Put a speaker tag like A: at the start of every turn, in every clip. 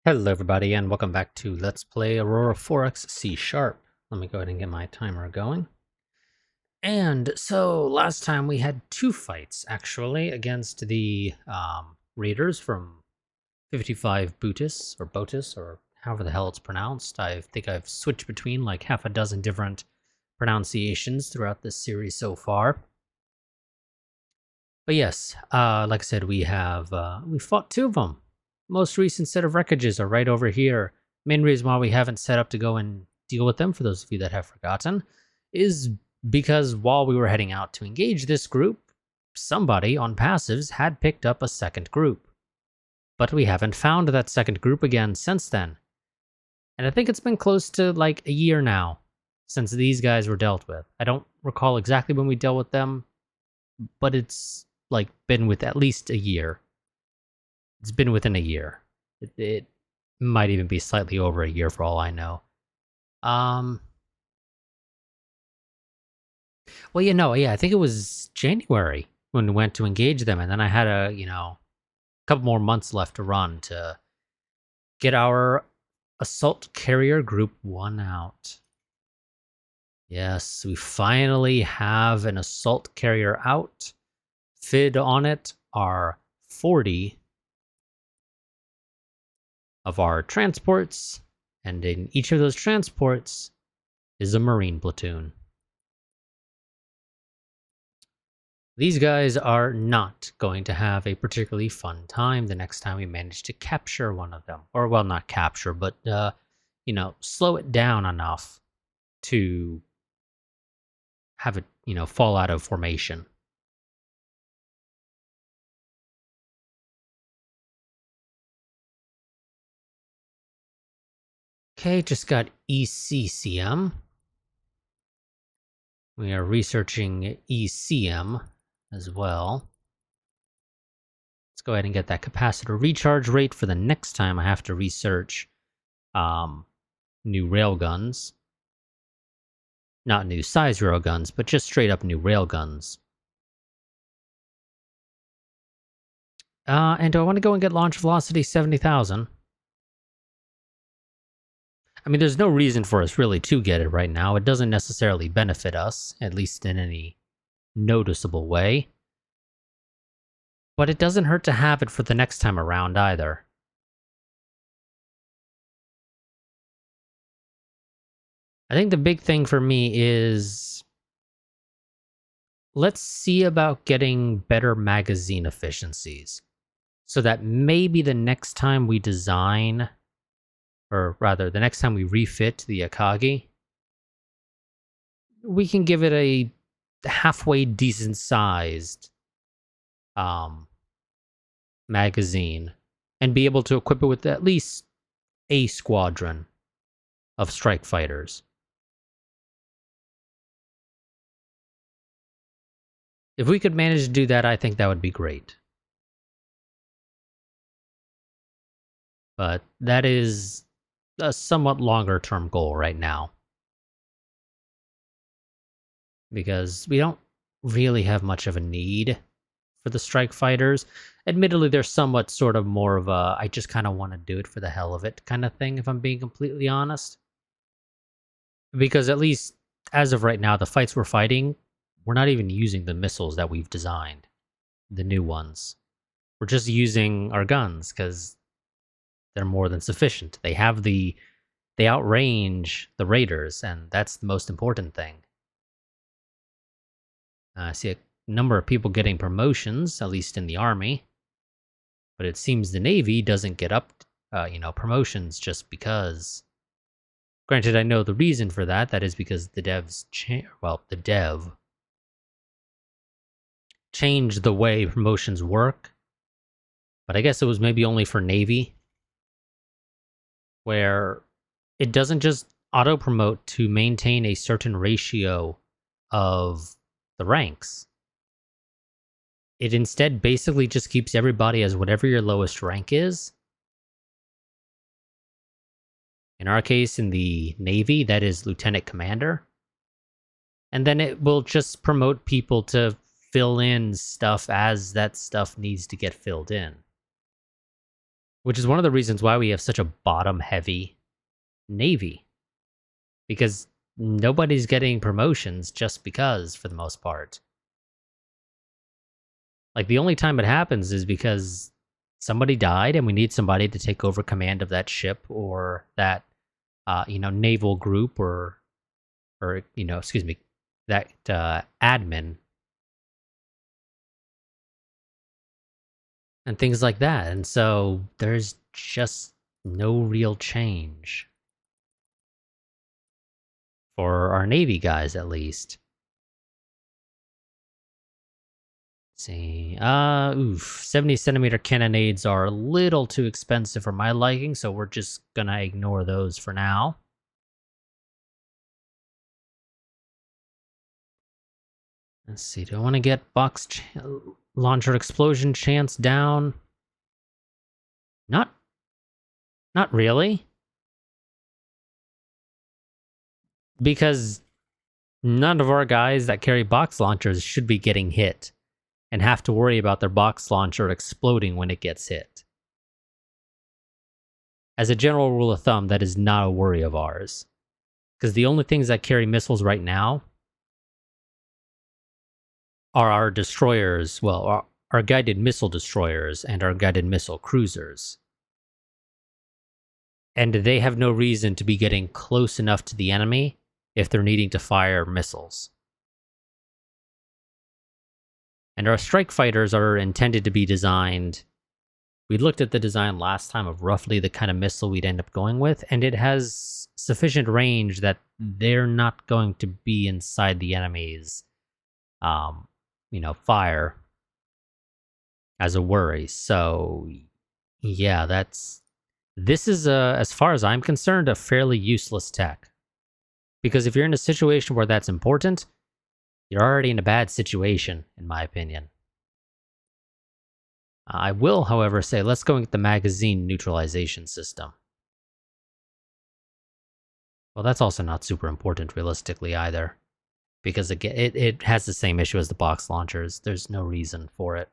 A: Hello everybody and welcome back to Let's Play Aurora 4X C#. Let me go ahead and get my timer going. And so last time we had two fights actually against the raiders from 55 Bootis or Botus or however the hell it's pronounced. I think I've switched between like half a dozen different pronunciations throughout this series so far. But yes, like I said, we fought two of them. Most recent set of wreckages are right over here. Main reason why we haven't set up to go and deal with them, for those of you that have forgotten, is because while we were heading out to engage this group, somebody on passives had picked up a second group. But we haven't found that second group again since then. And I think it's been close to like a year now since these guys were dealt with. I don't recall exactly when we dealt with them, but it's like been with at least a year. It's been within a year. It might even be slightly over a year for all I know. Well, I think it was January when we went to engage them, and then I had a couple more months left to run to get our assault carrier group 1 out. Yes, we finally have an assault carrier out. FID on it are 40 of our transports, and in each of those transports is a Marine platoon. These guys are not going to have a particularly fun time the next time we manage to capture one of them. Or, well, not capture, but, slow it down enough to have it, fall out of formation. Okay, just got ECCM. We are researching ECM as well. Let's go ahead and get that capacitor recharge rate for the next time I have to research new railguns. Not new size railguns, but just straight up new railguns. And do I want to go and get launch velocity 70,000? I mean, there's no reason for us really to get it right now. It doesn't necessarily benefit us, at least in any noticeable way. But it doesn't hurt to have it for the next time around either. I think the big thing for me is let's see about getting better magazine efficiencies so that maybe the next time we design, or rather, the next time we refit the Akagi, we can give it a halfway decent-sized magazine and be able to equip it with at least a squadron of strike fighters. If we could manage to do that, I think that would be great. But that is a somewhat longer term goal right now. Because we don't really have much of a need for the strike fighters. Admittedly, they're somewhat sort of more of a, I just kind of want to do it for the hell of it kind of thing, if I'm being completely honest. Because at least as of right now, the fights we're fighting, we're not even using the missiles that we've designed. The new ones. We're just using our guns, because they're more than sufficient. They outrange the raiders, and that's the most important thing. I see a number of people getting promotions, at least in the Army. But it seems the Navy doesn't get up, promotions just because. Granted, I know the reason for that. That is because the devs the dev changed the way promotions work. But I guess it was maybe only for Navy, where it doesn't just auto-promote to maintain a certain ratio of the ranks. It instead basically just keeps everybody as whatever your lowest rank is. In our case, in the Navy, that is Lieutenant Commander. And then it will just promote people to fill in stuff as that stuff needs to get filled in. Which is one of the reasons why we have such a bottom-heavy Navy. Because nobody's getting promotions just because, for the most part. Like, the only time it happens is because somebody died and we need somebody to take over command of that ship or that, naval group or excuse me, that admin and things like that. And so there's just no real change for our Navy guys, at least. Let's see, 70-centimeter cannonades are a little too expensive for my liking, so we're just gonna ignore those for now. Let's see, do I want to get box launcher explosion chance down? Not really. Because none of our guys that carry box launchers should be getting hit and have to worry about their box launcher exploding when it gets hit. As a general rule of thumb, that is not a worry of ours. Because the only things that carry missiles right now are our destroyers, well, our guided missile destroyers and our guided missile cruisers. And they have no reason to be getting close enough to the enemy if they're needing to fire missiles. And our strike fighters are intended to be designed. We looked at the design last time of roughly the kind of missile we'd end up going with, and it has sufficient range that they're not going to be inside the enemy's, fire as a worry. So, yeah, this is, as far as I'm concerned, a fairly useless tech. Because if you're in a situation where that's important, you're already in a bad situation, in my opinion. I will, however, say let's go and get the magazine neutralization system. Well, that's also not super important realistically either. Because again, it has the same issue as the box launchers. There's no reason for it.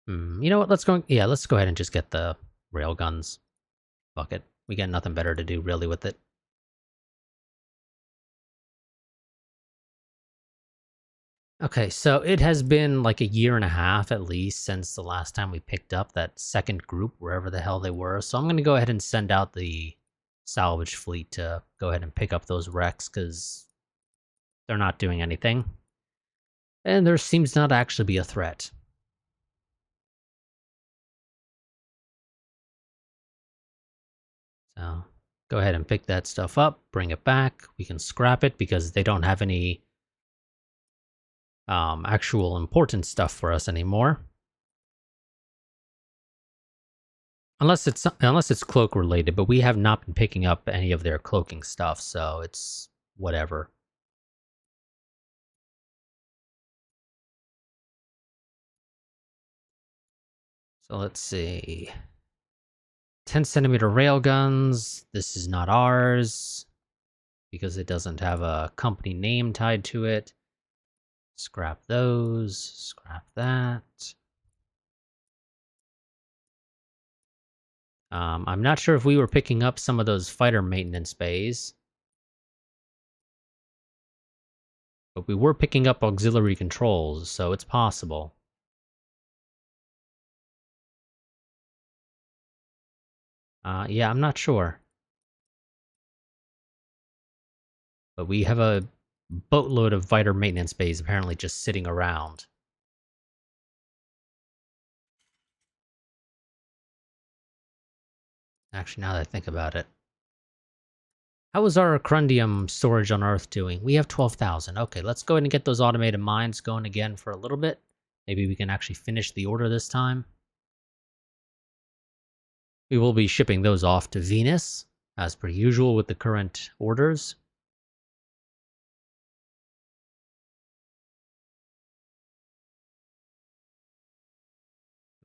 A: You know what? Let's go ahead and just get the railguns. Fuck it. We got nothing better to do really with it. Okay, so it has been like a year and a half at least since the last time we picked up that second group, wherever the hell they were. So I'm going to go ahead and send out the salvage fleet to go ahead and pick up those wrecks because they're not doing anything. And there seems not to actually be a threat. So go ahead and pick that stuff up, bring it back. We can scrap it because they don't have any actual important stuff for us anymore. Unless it's cloak related, but we have not been picking up any of their cloaking stuff, so it's whatever. So let's see. 10-centimeter railguns. This is not ours because it doesn't have a company name tied to it. Scrap those. Scrap that. I'm not sure if we were picking up some of those fighter maintenance bays. But we were picking up auxiliary controls, so it's possible. Yeah, I'm not sure. But we have a boatload of fighter maintenance bays apparently just sitting around. Actually, now that I think about it. How is our Crundium storage on Earth doing? We have 12,000. Okay, let's go ahead and get those automated mines going again for a little bit. Maybe we can actually finish the order this time. We will be shipping those off to Venus, as per usual with the current orders.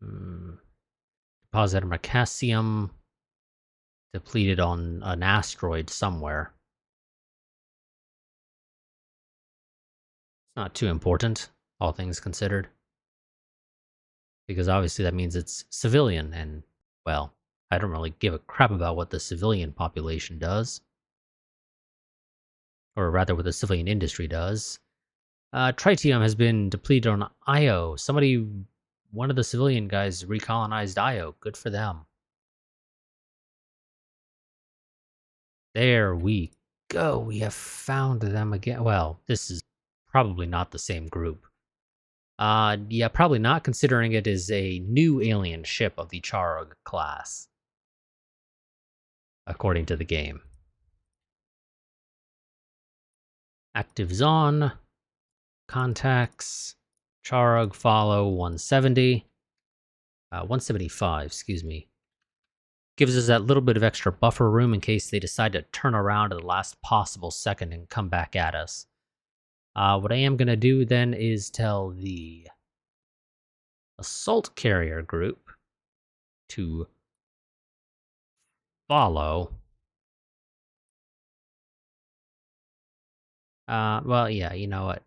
A: Deposit Mercassium depleted on an asteroid somewhere. It's not too important, all things considered. because obviously that means it's civilian, and, well, I don't really give a crap about what the civilian population does, or rather what the civilian industry does. Tritium has been depleted on Io. One of the civilian guys recolonized Io. Good for them. There we go. We have found them again. Well, this is probably not the same group. Yeah, probably not, considering it is a new alien ship of the Charog class, according to the game. Actives on. Contacts. Charog follow 170. 175, excuse me. Gives us that little bit of extra buffer room in case they decide to turn around at the last possible second and come back at us. What I am going to do then is tell the assault carrier group to follow. Well, yeah, you know what?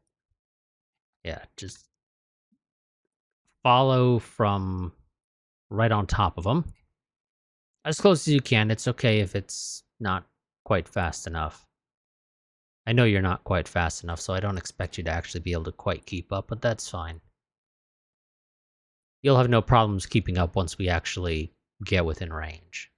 A: Yeah, just follow from right on top of them. As close as you can. It's okay if it's not quite fast enough. I know you're not quite fast enough, so I don't expect you to actually be able to quite keep up, but that's fine. You'll have no problems keeping up once we actually get within range.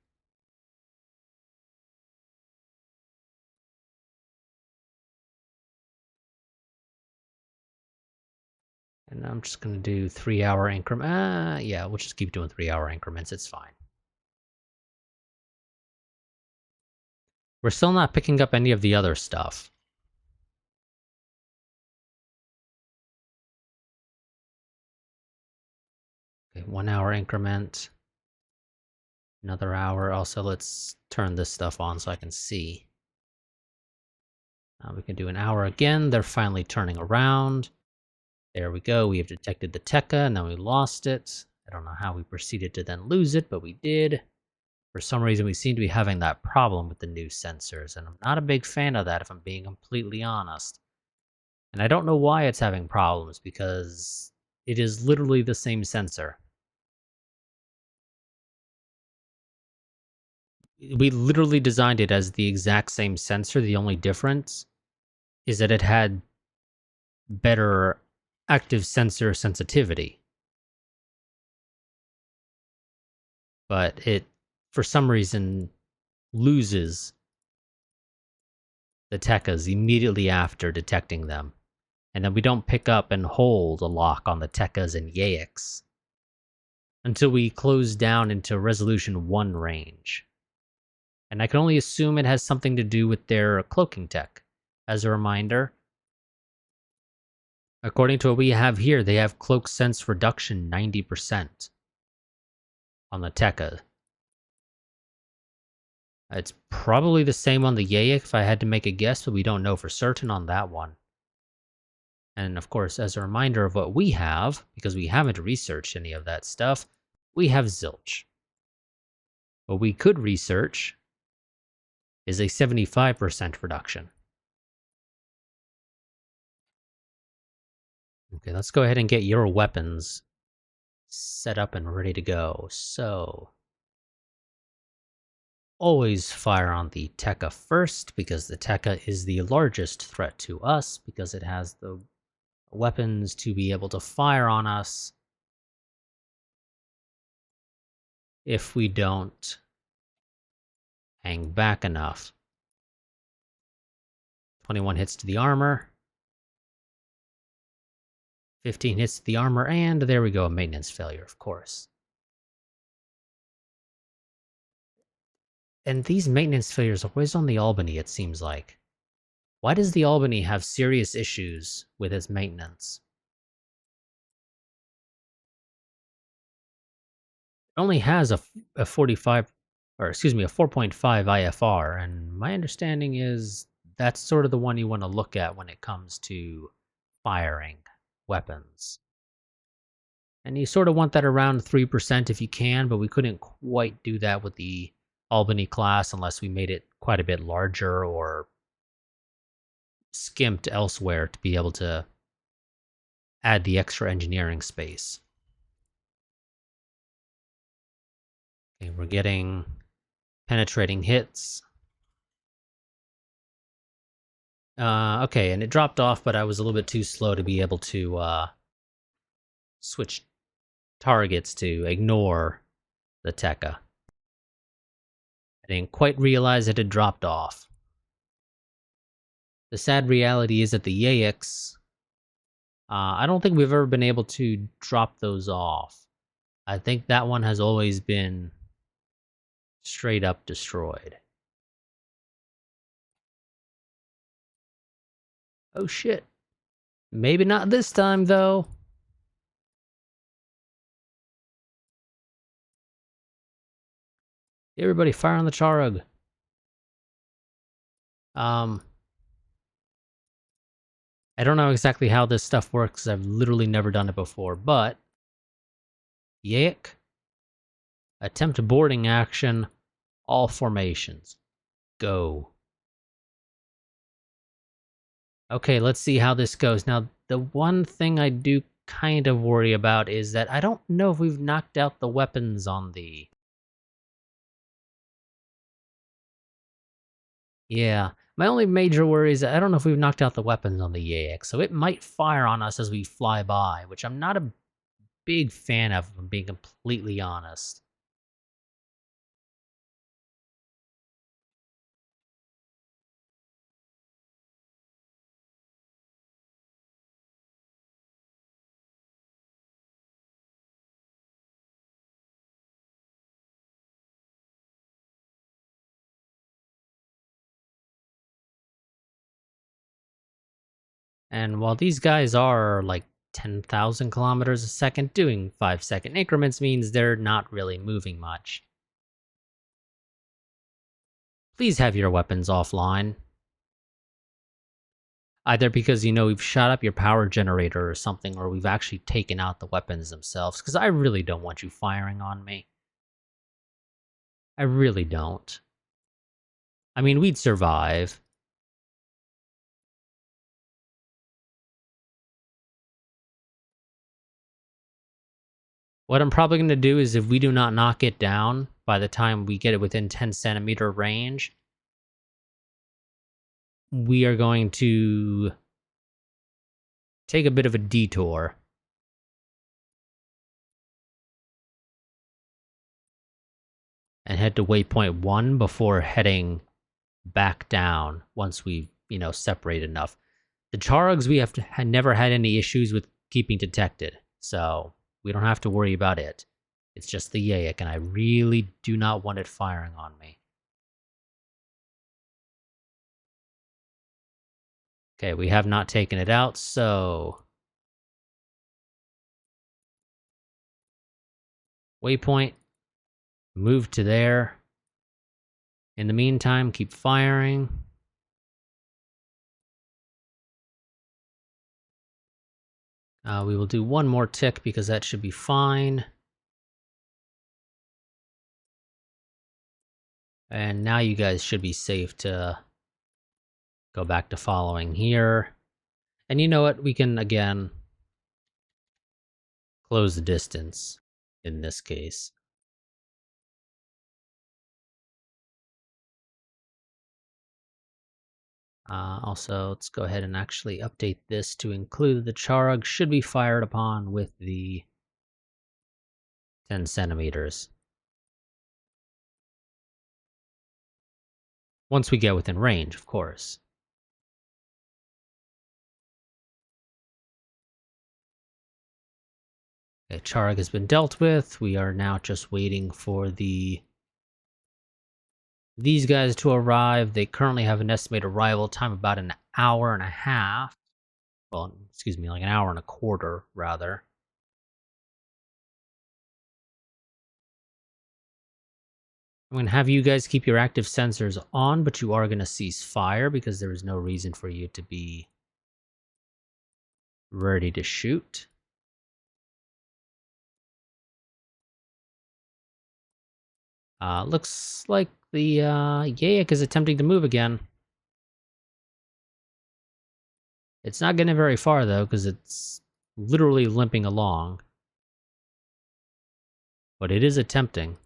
A: And I'm just going to do 3-hour increment. Yeah, we'll just keep doing 3-hour increments. It's fine. We're still not picking up any of the other stuff. Okay, 1-hour increment. Another hour. Also, let's turn this stuff on so I can see. We can do an hour again. They're finally turning around. There we go. We have detected the Tekka, and then we lost it. I don't know how we proceeded to then lose it, but we did. For some reason, we seem to be having that problem with the new sensors, and I'm not a big fan of that, if I'm being completely honest. And I don't know why it's having problems, because it is literally the same sensor. We literally designed it as the exact same sensor. The only difference is that it had better active sensor sensitivity. But it, for some reason, loses the Tekkas immediately after detecting them. And then we don't pick up and hold a lock on the Tekkas and Yaiks until we close down into Resolution 1 range. And I can only assume it has something to do with their cloaking tech. As a reminder, according to what we have here, they have cloak sense reduction 90% on the Tekka. It's probably the same on the Yaik if I had to make a guess, but we don't know for certain on that one. And of course, as a reminder of what we have, because we haven't researched any of that stuff, we have Zilch. What we could research is a 75% reduction. Okay, let's go ahead and get your weapons set up and ready to go. So, always fire on the Tekka first, because the Tekka is the largest threat to us, because it has the weapons to be able to fire on us if we don't hang back enough. 21 hits to the armor. 15 hits to the armor, and there we go, a maintenance failure, of course. And these maintenance failures are always on the Albany, it seems like. Why does the Albany have serious issues with its maintenance? It only has a 45, or excuse me, a 4.5 IFR, and my understanding is that's sort of the one you want to look at when it comes to firing weapons. And you sort of want that around 3% if you can, but we couldn't quite do that with the Albany class unless we made it quite a bit larger or skimped elsewhere to be able to add the extra engineering space. Okay, we're getting penetrating hits. Okay, and it dropped off, but I was a little bit too slow to be able to switch targets to ignore the Tekka. I didn't quite realize it had dropped off. The sad reality is that the Yaix, I don't think we've ever been able to drop those off. I think that one has always been straight up destroyed. Oh shit. Maybe not this time, though. Everybody fire on the Charug. I don't know exactly how this stuff works. I've literally never done it before, but Yaik, attempt boarding action, all formations. Go. Okay, let's see how this goes. Now, the one thing I do kind of worry about is that I don't know if we've knocked out the weapons on the... Yeah, my only major worry is that I don't know if we've knocked out the weapons on the Yaik, so it might fire on us as we fly by, which I'm not a big fan of, if I'm being completely honest. And while these guys are like 10,000 kilometers a second, doing 5-second increments means they're not really moving much. Please have your weapons offline. Either because, you know, we've shot up your power generator or something, or we've actually taken out the weapons themselves, because I really don't want you firing on me. I really don't. I mean, we'd survive. What I'm probably going to do is, if we do not knock it down by the time we get it within 10 centimeter range, we are going to take a bit of a detour. And head to waypoint 1 before heading back down once we've, you know, separated enough. The Charugs we have never had any issues with keeping detected, so we don't have to worry about it. It's just the Yaik, and I really do not want it firing on me. Okay, we have not taken it out, so... Waypoint. Move to there. In the meantime, keep firing. We will do one more tick because that should be fine. And now you guys should be safe to go back to following here. And you know what? We can, again, close the distance in this case. Also, let's go ahead and actually update this to include the Charug should be fired upon with the 10 centimeters. Once we get within range, of course. Okay, Charug has been dealt with. We are now just waiting for these guys to arrive. They currently have an estimated arrival time about an hour and a half. Well, excuse me, like an hour and a quarter, rather. I'm going to have you guys keep your active sensors on, but you are going to cease fire because there is no reason for you to be ready to shoot. Looks like the Yaik is attempting to move again. It's not getting very far, though, because it's literally limping along. But it is attempting.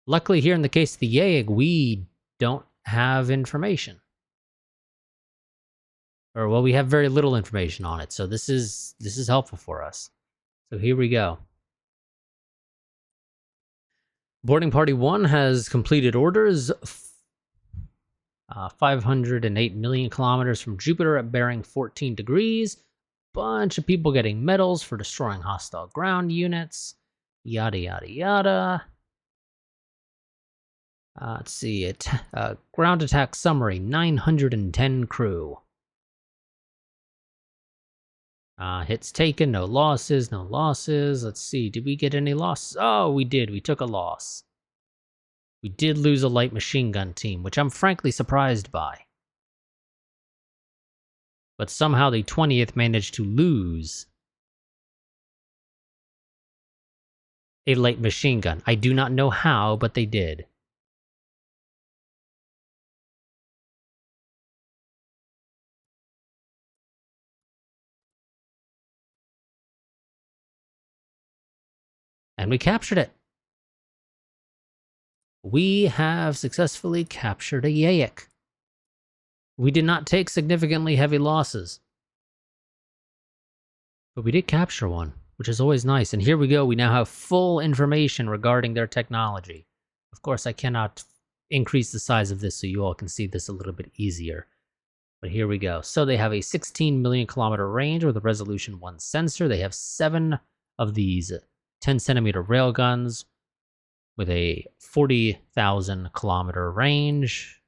A: Luckily, here in the case of the YAG, we don't have information. Or, well, we have very little information on it, so this is helpful for us. So here we go. Boarding Party 1 has completed orders. 508 million kilometers from Jupiter at bearing 14 degrees. Bunch of people getting medals for destroying hostile ground units. Yada, yada, yada. Let's see it. Ground attack summary, 910 crew. Hits taken, no losses, no losses. Let's see, did we get any losses? Oh, we did, we took a loss. We did lose a light machine gun team, which I'm frankly surprised by. But somehow the 20th managed to lose a light machine gun. I do not know how, but they did. And we captured it. We have successfully captured a YAIC. We did not take significantly heavy losses. But we did capture one, which is always nice. And here we go. We now have full information regarding their technology. Of course, I cannot increase the size of this so you all can see this a little bit easier. But here we go. So they have a 16 million kilometer range with a resolution 1 sensor. They have 7 of these 10 centimeter railguns with a 40,000 kilometer range,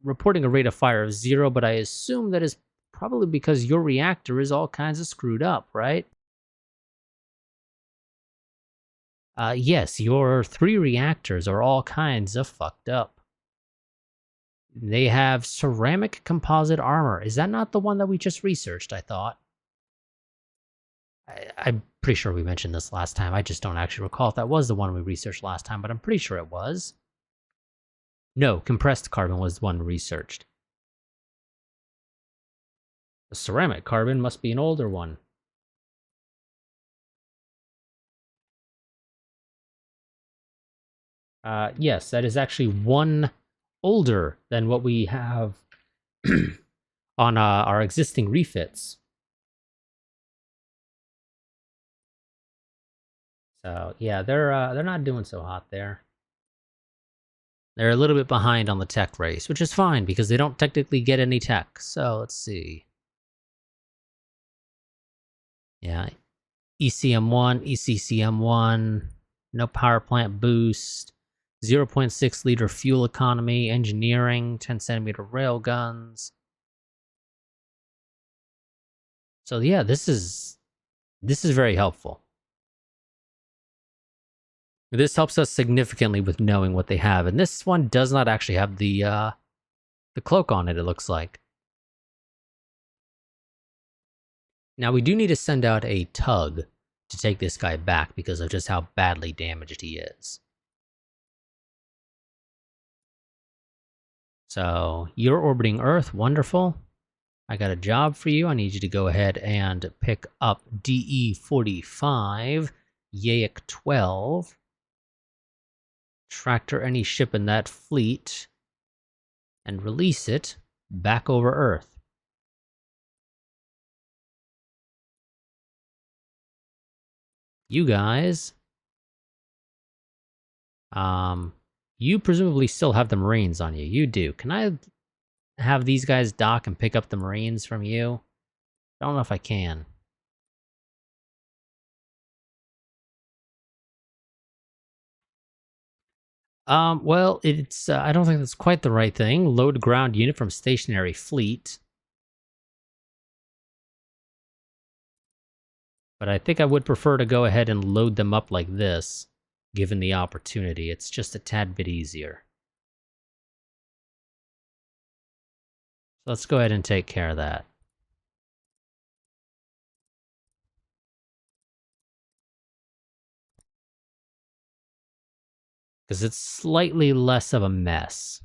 A: reporting a rate of fire of 0, but I assume that is probably because your reactor is all kinds of screwed up, right? Yes, your 3 reactors are all kinds of fucked up. They have ceramic composite armor. Is that not the one that we just researched, I thought? I'm pretty sure we mentioned this last time. I just don't actually recall if that was the one we researched last time, but I'm pretty sure it was. No, compressed carbon was the one we researched. The ceramic carbon must be an older one. Yes, that is actually one older than what we have on our existing refits. So yeah, they're not doing so hot there. They're a little bit behind on the tech race, which is fine because they don't technically get any tech. So let's see. Yeah, ECM1, ECCM1, no power plant boost, 0.6 liter fuel economy, engineering, 10 centimeter rail guns. So yeah, this is very helpful. This helps us significantly with knowing what they have, and this one does not actually have the cloak on it, it looks like. Now we do need to send out a tug to take this guy back because of just how badly damaged he is. So, you're orbiting Earth, wonderful. I got a job for you. I need you to go ahead and pick up DE-45, YAIC 12, tractor any ship in that fleet, and release it back over Earth. You guys, you presumably still have the Marines on you. You do. Can I have these guys dock and pick up the Marines from you? I don't know if I can. Well, it's, I don't think that's quite the right thing. Load ground unit from stationary fleet. But I think I would prefer to go ahead and load them up like this, given the opportunity. It's just a tad bit easier. So let's go ahead and take care of that. Because it's slightly less of a mess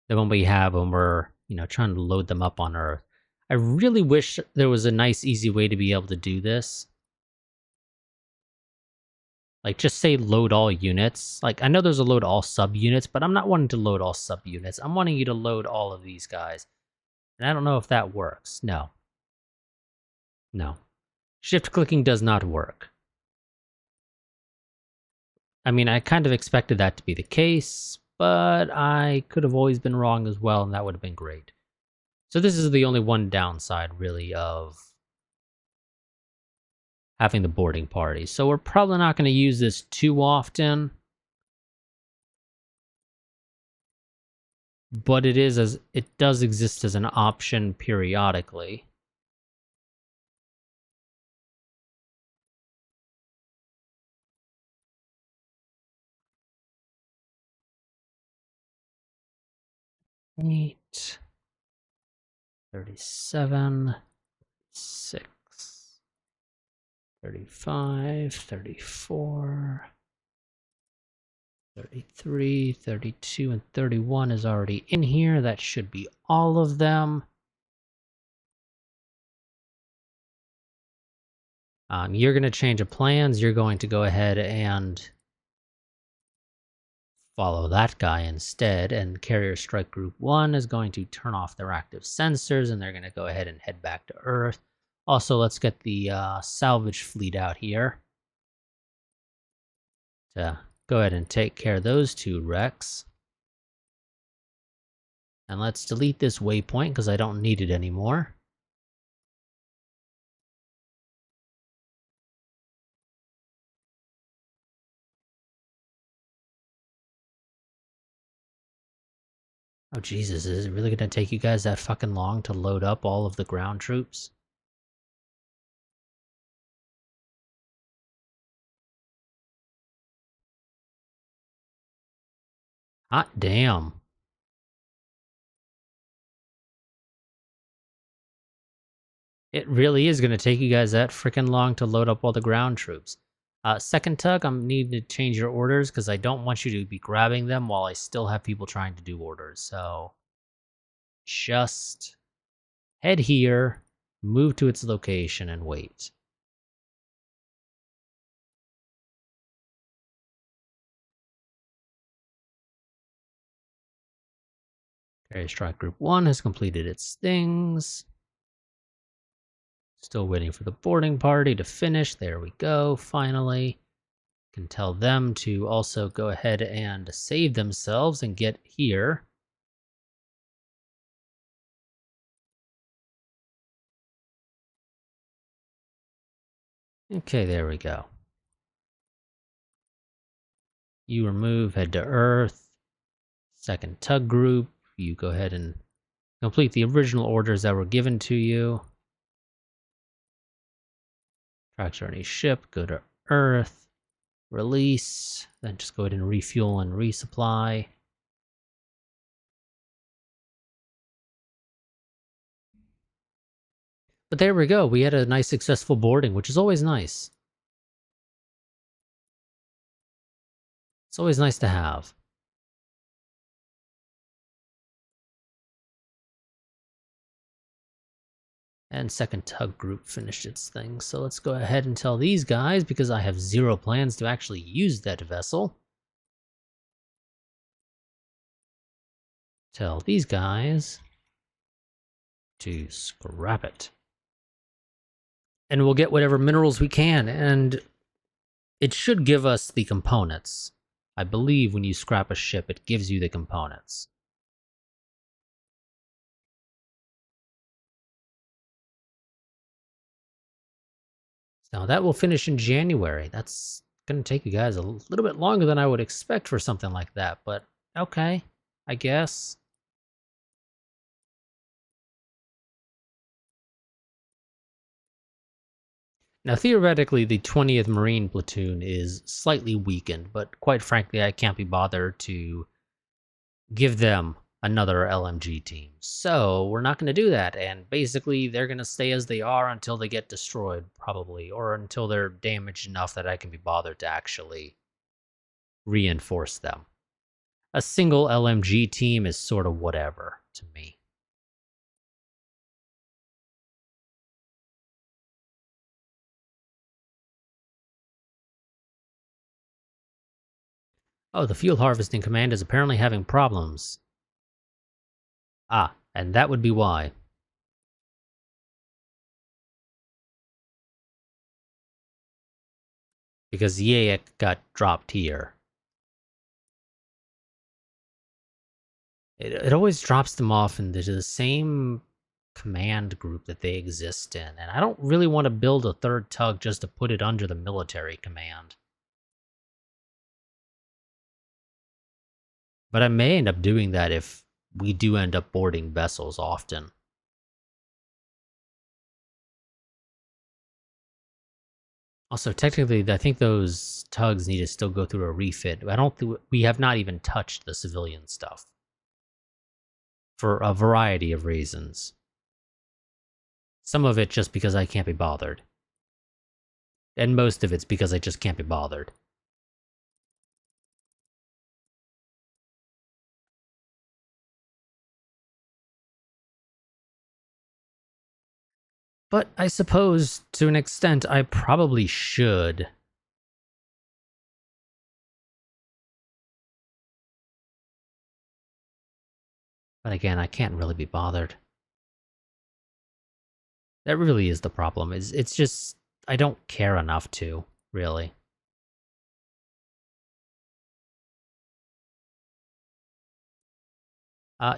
A: than when we have when we're, trying to load them up on Earth. I really wish there was a nice, easy way to be able to do this. Like, just say load all units. Like, I know there's a load all sub-units, but I'm not wanting to load all sub-units. I'm wanting you to load all of these guys. And I don't know if that works. No. No. Shift clicking does not work. I mean, I kind of expected that to be the case, but I could have always been wrong as well, and that would have been great. So this is the only one downside, really, of having the boarding party. So we're probably not going to use this too often. But it does exist as an option periodically. Eight, 37, 6, 35, 34, 33, 32, and 31 is already in here. That should be all of them. You're going to change of plans. You're going to go ahead and follow that guy instead, and Carrier Strike Group 1 is going to turn off their active sensors, and they're going to go ahead and head back to Earth. Also, let's get the salvage fleet out here to go ahead and take care of those two wrecks. And let's delete this waypoint because I don't need it anymore. Oh, Jesus, is it really going to take you guys that fucking long to load up all of the ground troops? Hot damn. It really is going to take you guys that freaking long to load up all the ground troops. Second tug, I'm needing to change your orders because I don't want you to be grabbing them while I still have people trying to do orders. So just head here, move to its location, and wait. Carrier Strike Group 1 has completed its things. Still waiting for the boarding party to finish. There we go, finally. Can tell them to also go ahead and save themselves and get here. Okay, there we go. You remove, head to Earth. Second tug group, you go ahead and complete the original orders that were given to you. Tracks any ship, go to Earth, release, then just go ahead and refuel and resupply. But there we go, we had a nice successful boarding, which is always nice. It's always nice to have. And second tug group finished its thing, so let's go ahead and tell these guys, because I have zero plans to actually use that vessel. Tell these guys to scrap it. And we'll get whatever minerals we can, and it should give us the components. I believe when you scrap a ship, it gives you the components. Now that will finish in January. That's going to take you guys a little bit longer than I would expect for something like that, but okay, I guess. Now, theoretically, the 20th Marine Platoon is slightly weakened, but quite frankly, I can't be bothered to give them another LMG team. So, we're not going to do that, and basically, they're going to stay as they are until they get destroyed, probably, or until they're damaged enough that I can be bothered to actually reinforce them. A single LMG team is sort of whatever to me. Oh, the fuel harvesting command is apparently having problems. Ah, and that would be why. Because Yaek got dropped here. It always drops them off into the same command group that they exist in, and I don't really want to build a third tug just to put it under the military command. But I may end up doing that if we do end up boarding vessels often. Also, technically, I think those tugs need to still go through a refit. I don't think we have not even touched the civilian stuff for a variety of reasons. Some of it just because I can't be bothered. And most of it's because I just can't be bothered. But I suppose, to an extent, I probably should. But again, I can't really be bothered. That really is the problem. It's just, I don't care enough to, really.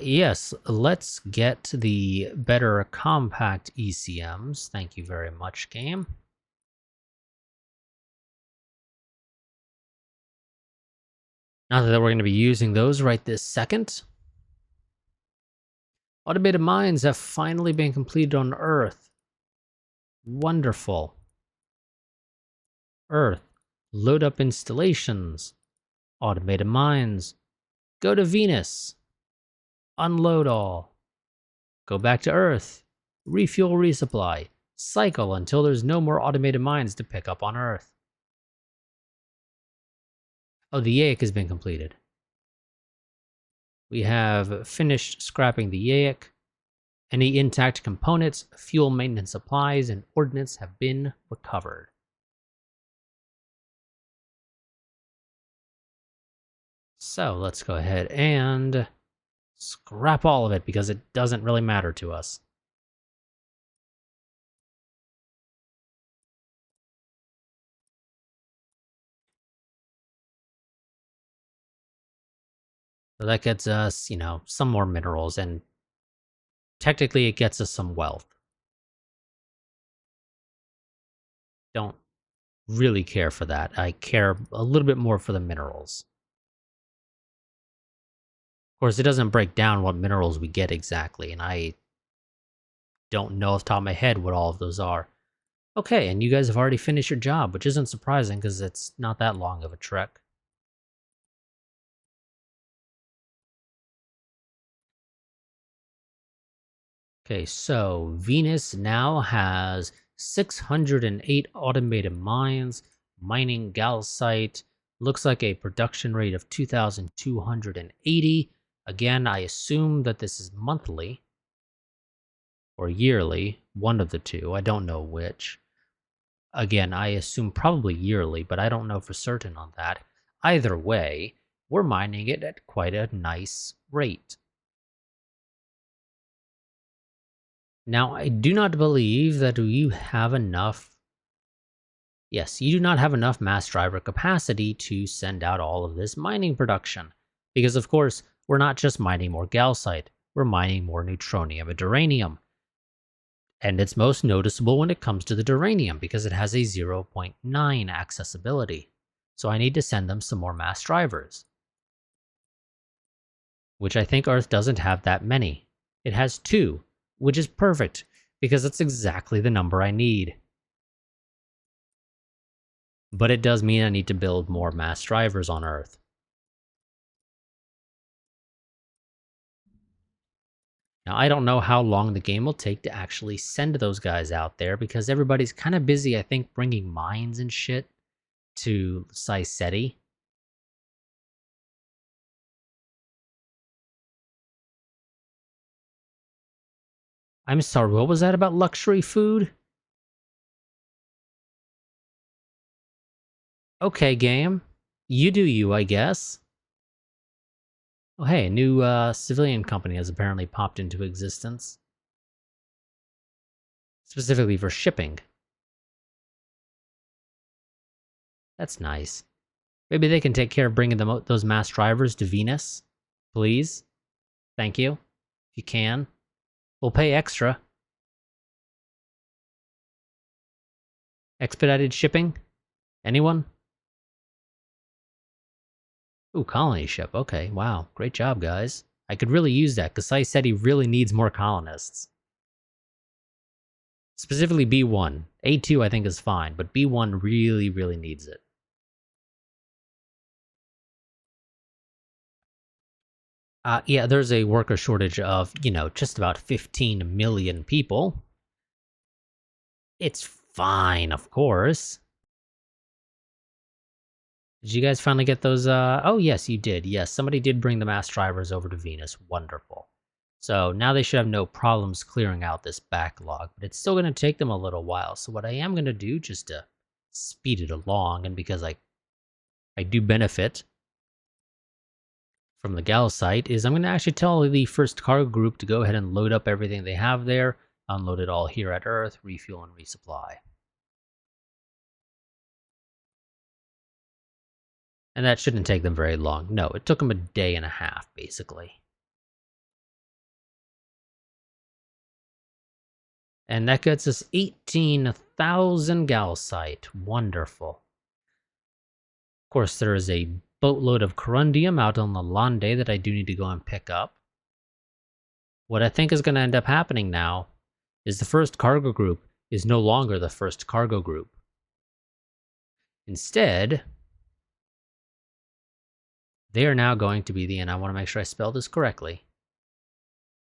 A: Yes, let's get the better compact ECMs. Thank you very much, game. Not that we're going to be using those right this second. Automated mines have finally been completed on Earth. Wonderful. Earth. Load up installations. Automated mines. Go to Venus. Unload all. Go back to Earth. Refuel, resupply. Cycle until there's no more automated mines to pick up on Earth. Oh, the Yaek has been completed. We have finished scrapping the Yaek. Any intact components, fuel maintenance supplies, and ordnance have been recovered. So let's go ahead and scrap all of it because it doesn't really matter to us. So that gets us, some more minerals, and technically it gets us some wealth. Don't really care for that. I care a little bit more for the minerals. Of course, it doesn't break down what minerals we get exactly, and I don't know off the top of my head what all of those are. Okay, and you guys have already finished your job, which isn't surprising because it's not that long of a trek. Okay, so Venus now has 608 automated mines, mining calcite, looks like a production rate of 2,280. Again, I assume that this is monthly or yearly, one of the two, I don't know which. Again, I assume probably yearly, but I don't know for certain on that. Either way, we're mining it at quite a nice rate. Now, I do not believe that you have enough. Yes, you do not have enough mass driver capacity to send out all of this mining production. Because, of course, we're not just mining more calcite, we're mining more neutronium and duranium. And it's most noticeable when it comes to the duranium because it has a 0.9 accessibility. So I need to send them some more mass drivers. Which I think Earth doesn't have that many. It has 2. Which is perfect, because that's exactly the number I need. But it does mean I need to build more mass drivers on Earth. Now, I don't know how long the game will take to actually send those guys out there, because everybody's kind of busy, I think, bringing mines and shit to Siceti. I'm sorry, what was that about luxury food? Okay, game. You do you, I guess. Oh, hey, a new civilian company has apparently popped into existence. Specifically for shipping. That's nice. Maybe they can take care of bringing those mass drivers to Venus. Please? Thank you. If you can. We'll pay extra. Expedited shipping? Anyone? Ooh, colony ship. Okay, wow. Great job, guys. I could really use that, because Sai said he really needs more colonists. Specifically B1. A2 I think is fine, but B1 really, really needs it. Yeah, there's a worker shortage of, just about 15 million people. It's fine, of course. Did you guys finally get those? Oh, yes, you did. Yes, somebody did bring the mass drivers over to Venus. Wonderful. So now they should have no problems clearing out this backlog, but it's still going to take them a little while. So what I am going to do, just to speed it along, and because I do benefit from the gal site, is I'm going to actually tell the first cargo group to go ahead and load up everything they have there, unload it all here at Earth, refuel and resupply. And that shouldn't take them very long. No, it took them a day and a half, basically. And that gets us 18,000 galsite. Wonderful. Of course, there is a boatload of corundium out on the Lande that I do need to go and pick up. What I think is going to end up happening now is the first cargo group is no longer the first cargo group. Instead, they are now going to be the, and I want to make sure I spell this correctly.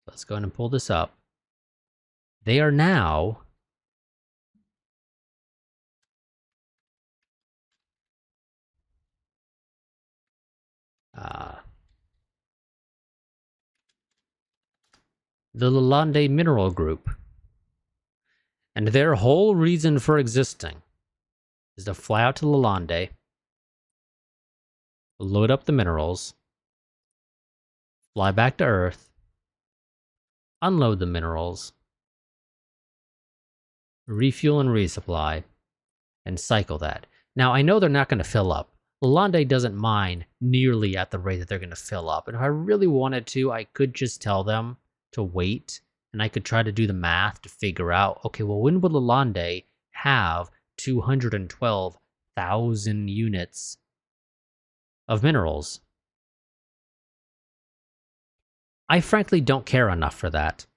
A: Let's go ahead and pull this up. They are now the Lalande Mineral Group. And their whole reason for existing is to fly out to Lalande, load up the minerals, fly back to Earth, unload the minerals, refuel and resupply, and cycle that. Now, I know they're not going to fill up. Lalande doesn't mine nearly at the rate that they're going to fill up. And if I really wanted to, I could just tell them to wait, and I could try to do the math to figure out, okay, well, when will Lalande have 212,000 units of minerals? I frankly don't care enough for that.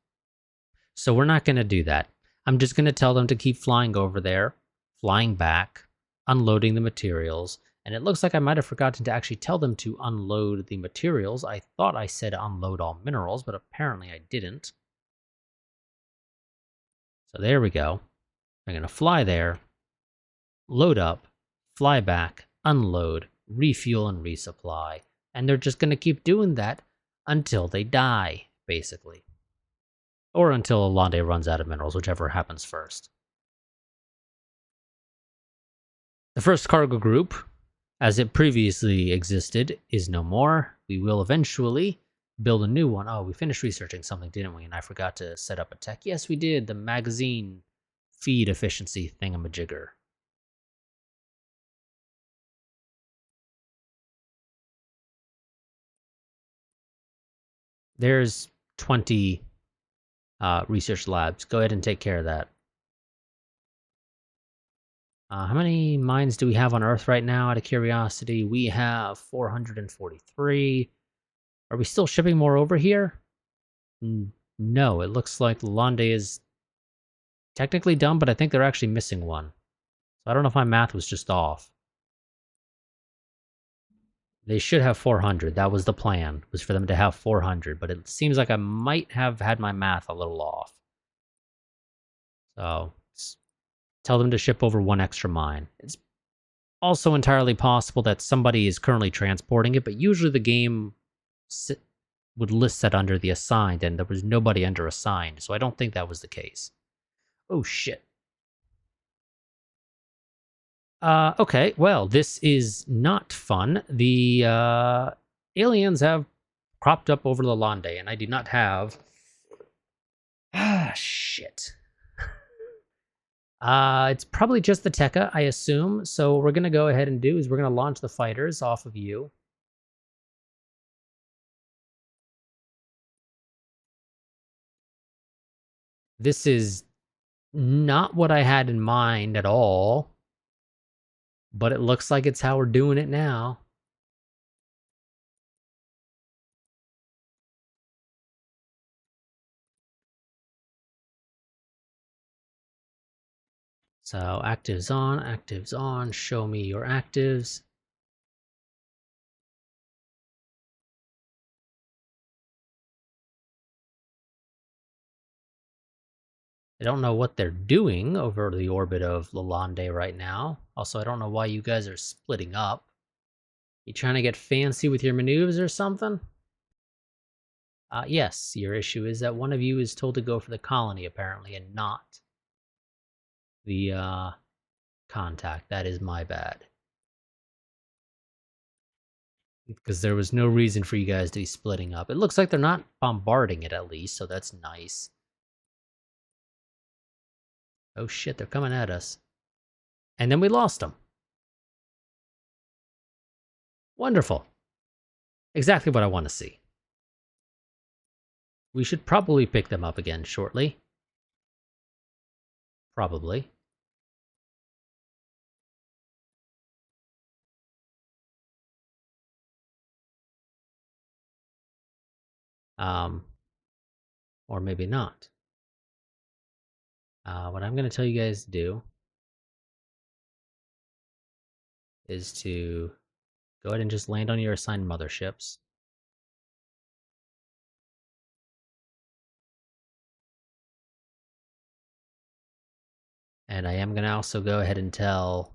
A: So we're not going to do that. I'm just going to tell them to keep flying over there, flying back, unloading the materials. And it looks like I might have forgotten to actually tell them to unload the materials. I thought I said unload all minerals, but apparently I didn't. So there we go. I'm going to fly there, load up, fly back, unload, refuel, and resupply. And they're just going to keep doing that until they die, basically. Or until Lalande runs out of minerals, whichever happens first. The first cargo group, as it previously existed, is no more. We will eventually build a new one. Oh, we finished researching something, didn't we? And I forgot to set up a tech. Yes, we did. The magazine feed efficiency thingamajigger. There's 20 research labs. Go ahead and take care of that. How many mines do we have on Earth right now, out of curiosity? We have 443. Are we still shipping more over here? No, it looks like Lalande is technically done, but I think they're actually missing one. So I don't know if my math was just off. They should have 400. That was the plan, was for them to have 400, but it seems like I might have had my math a little off. So tell them to ship over one extra mine. It's also entirely possible that somebody is currently transporting it, but usually the game would list that under the assigned, and there was nobody under assigned, so I don't think that was the case. Oh, shit. Okay, well, this is not fun. The aliens have cropped up over Lalande, and I do not have... Ah, shit. It's probably just the Tekka, I assume. So what we're going to go ahead and do is we're going to launch the fighters off of you. This is not what I had in mind at all, but it looks like it's how we're doing it now. So actives on, show me your actives. I don't know what they're doing over the orbit of Lalande right now. Also, I don't know why you guys are splitting up. You trying to get fancy with your maneuvers or something? Yes, your issue is that one of you is told to go for the colony, apparently, and not the contact. That is my bad. Because there was no reason for you guys to be splitting up. It looks like they're not bombarding it, at least, so that's nice. Oh shit, they're coming at us. And then we lost them. Wonderful. Exactly what I want to see. We should probably pick them up again shortly. Probably. Or maybe not. What I'm going to tell you guys to do is to go ahead and just land on your assigned motherships. And I am going to also go ahead and tell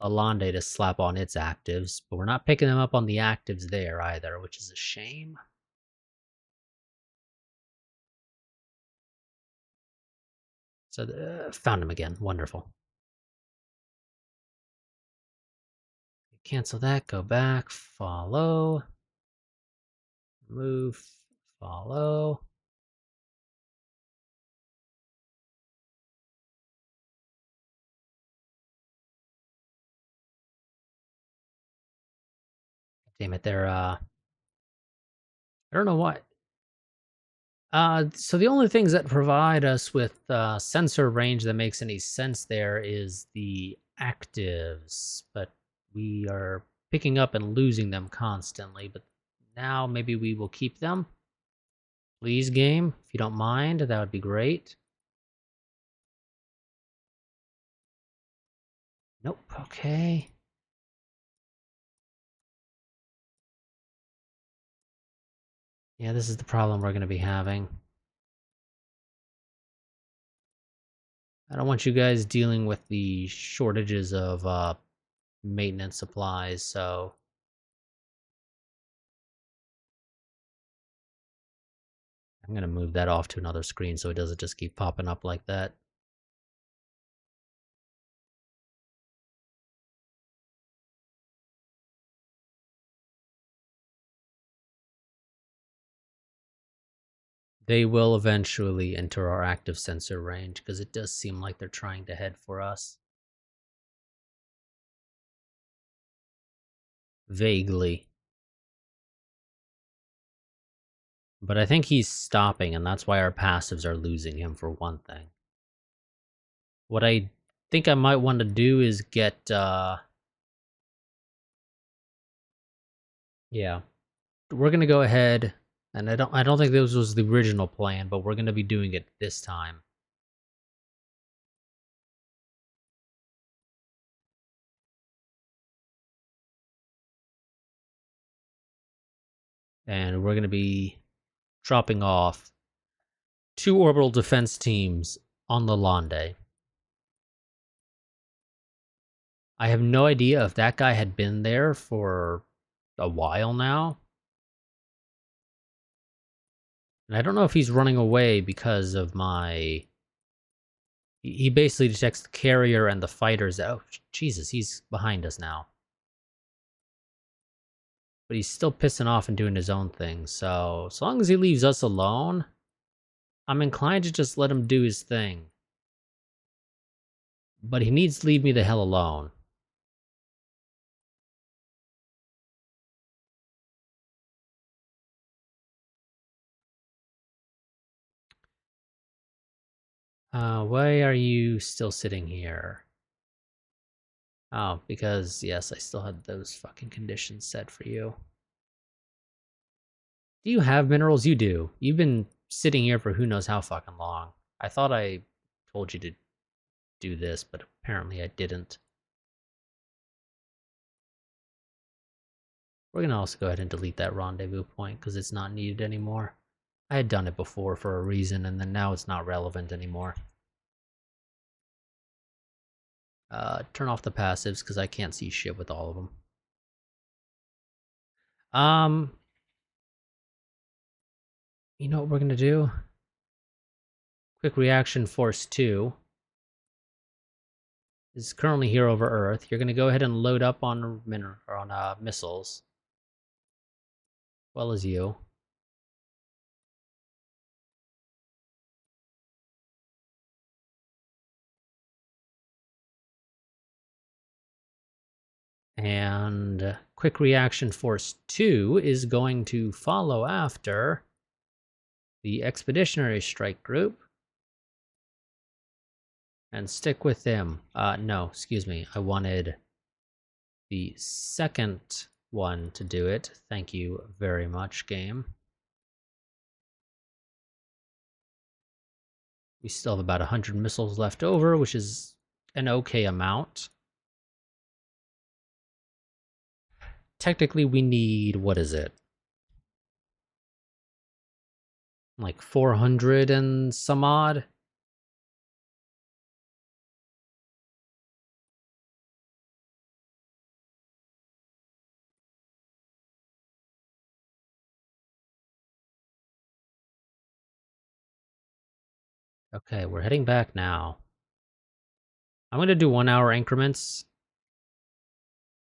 A: Alande to slap on its actives, but we're not picking them up on the actives there either, which is a shame. So, found him again. Wonderful. Cancel that, go back, follow, move, follow. Damn it, they're, I don't know what. So the only things that provide us with sensor range that makes any sense there is the actives, but we are picking up and losing them constantly, but now maybe we will keep them. Please, game, if you don't mind, that would be great. Nope, okay. Yeah, this is the problem we're going to be having. I don't want you guys dealing with the shortages of maintenance supplies, so... I'm going to move that off to another screen so it doesn't just keep popping up like that. They will eventually enter our active sensor range, because it does seem like they're trying to head for us. Vaguely. But I think he's stopping, and that's why our passives are losing him, for one thing. What I think I might want to do is get, yeah. We're going to go ahead, and I don't think this was the original plan, but we're going to be doing it this time. And we're going to be dropping off 2 orbital defense teams on Lalande. I have no idea if that guy had been there for a while now. And I don't know if he's running away because of my... He basically detects the carrier and the fighters. Oh, Jesus, he's behind us now. But he's still pissing off and doing his own thing. So, as long as he leaves us alone, I'm inclined to just let him do his thing. But he needs to leave me the hell alone. Why are you still sitting here? Oh, because, yes, I still had those fucking conditions set for you. Do you have minerals? You do. You've been sitting here for who knows how fucking long. I thought I told you to do this, but apparently I didn't. We're going to also go ahead and delete that rendezvous point because it's not needed anymore. I had done it before for a reason, and then now it's not relevant anymore. Turn off the passives because I can't see shit with all of them. You know what we're going to do? Quick Reaction Force 2 is currently here over Earth. You're going to go ahead and load up on missiles. As well as you. And Quick Reaction Force 2 is going to follow after the Expeditionary Strike Group and stick with them. No, excuse me. I wanted the second one to do it. Thank you very much, game. We still have about 100 missiles left over, which is an okay amount. Technically, we need, what is it? Like 400 and some odd? Okay, we're heading back now. I'm going to do 1 hour increments.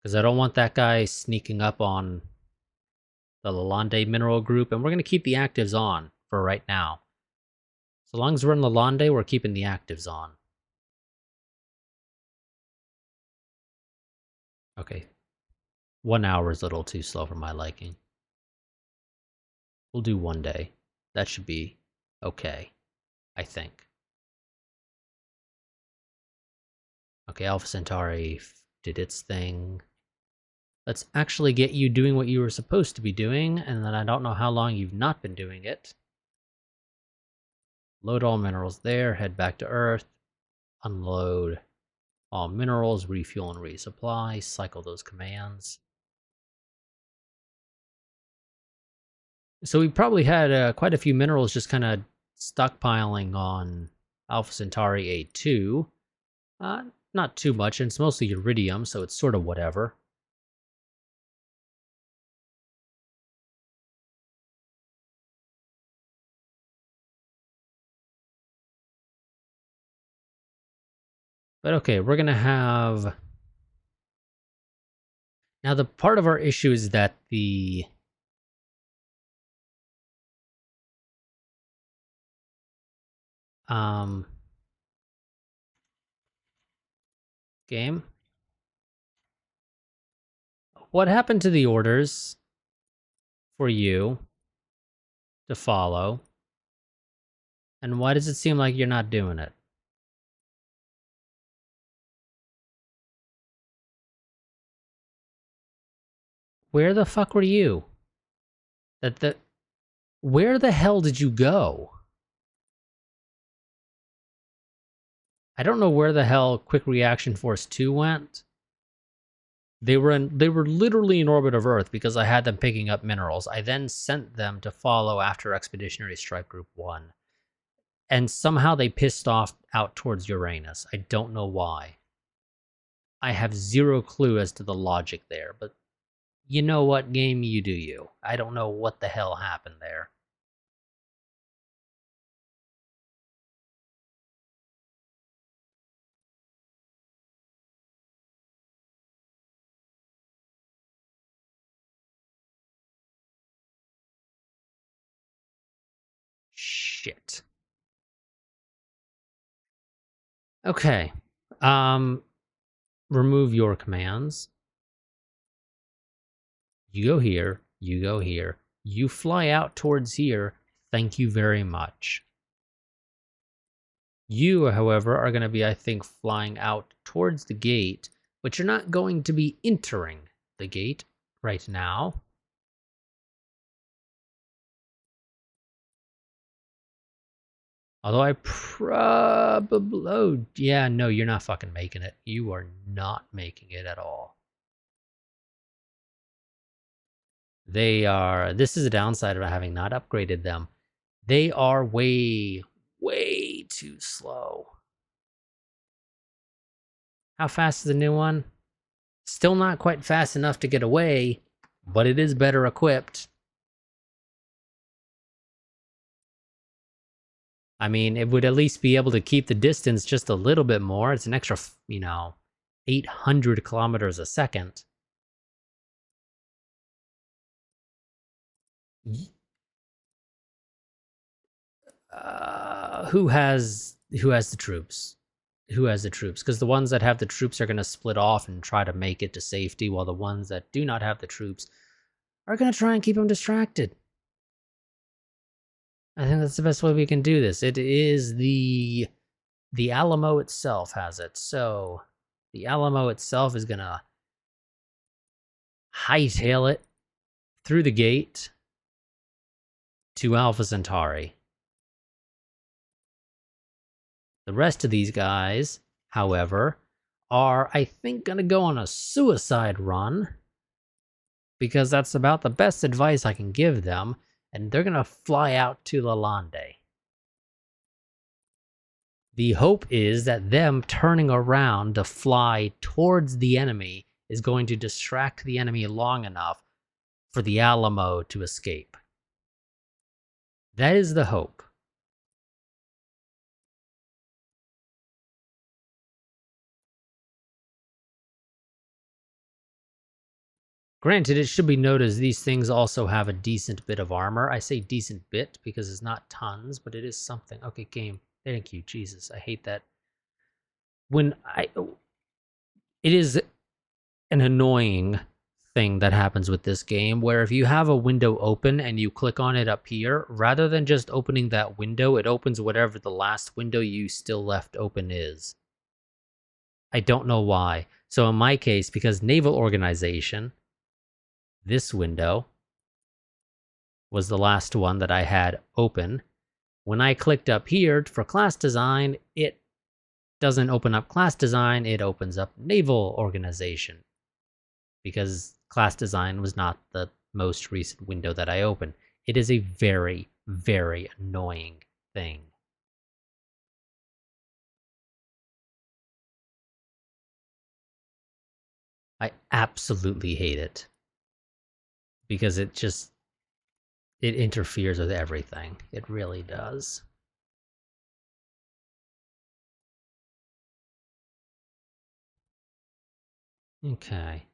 A: Because I don't want that guy sneaking up on the Lalande mineral group. And we're going to keep the actives on for right now. So long as we're in Lalande, we're keeping the actives on. Okay. 1 hour is a little too slow for my liking. We'll do 1 day. That should be okay, I think. Okay, Alpha Centauri did its thing. Let's actually get you doing what you were supposed to be doing, and then I don't know how long you've not been doing it. Load all minerals there, head back to Earth, unload all minerals, refuel and resupply, cycle those commands. So we probably had quite a few minerals just kind of stockpiling on Alpha Centauri A2. Not too much, and it's mostly iridium, so it's sort of whatever. But okay, we're going to have... Now, the part of our issue is that the... game? What happened to the orders for you to follow? And why does it seem like you're not doing it? Where the fuck were you? Where the hell did you go? I don't know where the hell Quick Reaction Force 2 went. They were literally in orbit of Earth because I had them picking up minerals. I then sent them to follow after Expeditionary Strike Group 1. And somehow they pissed off out towards Uranus. I don't know why. I have zero clue as to the logic there, but you know what, game, you do you. I don't know what the hell happened there. Shit. Okay. Remove your commands. You go here. You go here. You fly out towards here. Thank you very much. You, however, are going to be, I think, flying out towards the gate, but you're not going to be entering the gate right now. Although I probably... Oh, yeah, no, you're not fucking making it. You are not making it at all. They are... This is a downside of having not upgraded them. They are way, way too slow. How fast is the new one? Still not quite fast enough to get away, but it is better equipped. I mean, it would at least be able to keep the distance just a little bit more. It's an extra, 800 kilometers a second. Who has the troops? Who has the troops? Because the ones that have the troops are going to split off and try to make it to safety, while the ones that do not have the troops are going to try and keep them distracted. I think that's the best way we can do this. It is the Alamo itself has it. So the Alamo itself is going to hightail it through the gate to Alpha Centauri. The rest of these guys, however, are, I think, going to go on a suicide run, because that's about the best advice I can give them, and they're going to fly out to Lalande. The hope is that them turning around to fly towards the enemy is going to distract the enemy long enough for the Alamo to escape. That is the hope. Granted, it should be noted these things also have a decent bit of armor. I say decent bit because it's not tons, but it is something. Okay, game. Thank you, Jesus. I hate that. It is an annoying thing that happens with this game, where if you have a window open and you click on it up here, rather than just opening that window, it opens whatever the last window you still left open is. I don't know why. So in my case, because Naval Organization, this window was the last one that I had open. When I clicked up here for class design, it doesn't open up class design, it opens up Naval Organization, because class design was not the most recent window that I opened. It is a very, very annoying thing. I absolutely hate it, because it interferes with everything. It really does. Okay.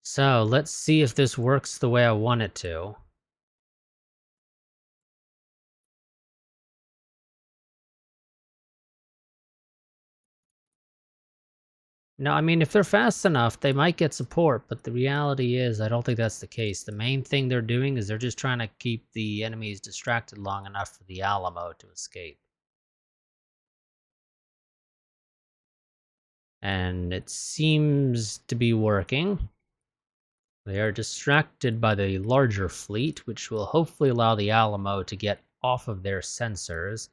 A: So let's see if this works the way I want it to. No, I mean, if they're fast enough, they might get support, but the reality is, I don't think that's the case. The main thing they're doing is they're just trying to keep the enemies distracted long enough for the Alamo to escape. And it seems to be working. They are distracted by the larger fleet, which will hopefully allow the Alamo to get off of their sensors.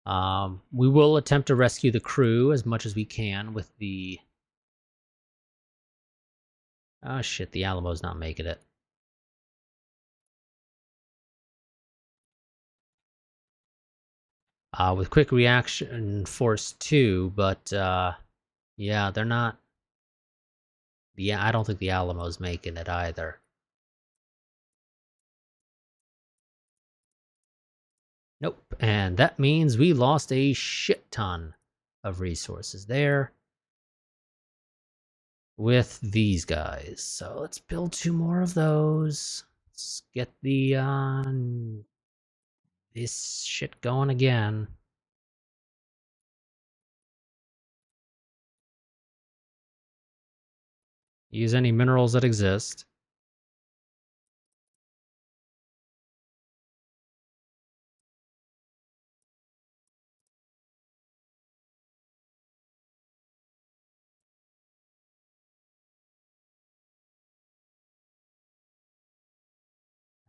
A: We will attempt to rescue the crew as much as we can with the... Oh shit, the Alamo's not making it. With quick reaction force 2, but yeah, they're not... Yeah, I don't think the Alamo's making it either. Nope, and that means we lost a shit ton of resources there with these guys. So let's build 2 more of those. Let's get the this shit going again. Use any minerals that exist.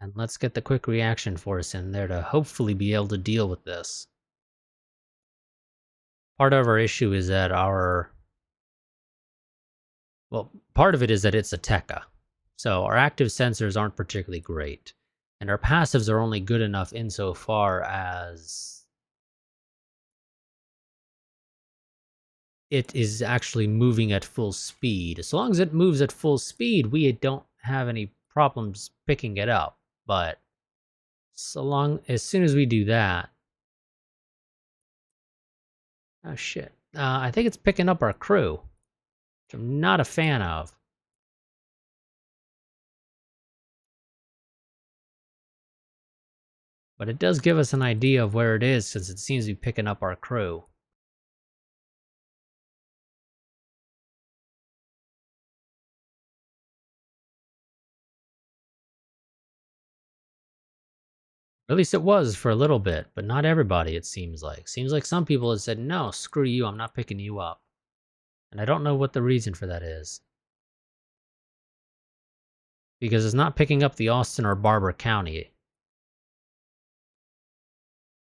A: And let's get the quick reaction force in there to hopefully be able to deal with this. Part of our issue is that part of it is that it's a Tekka. So our active sensors aren't particularly great. And our passives are only good enough insofar as it is actually moving at full speed. As long as it moves at full speed, we don't have any problems picking it up. But as soon as we do that, oh shit, I think it's picking up our crew, which I'm not a fan of. But it does give us an idea of where it is, since it seems to be picking up our crew. At least it was for a little bit, but not everybody, it seems like. Seems like some people have said, no, screw you, I'm not picking you up. And I don't know what the reason for that is. Because it's not picking up the Austin or Barber County.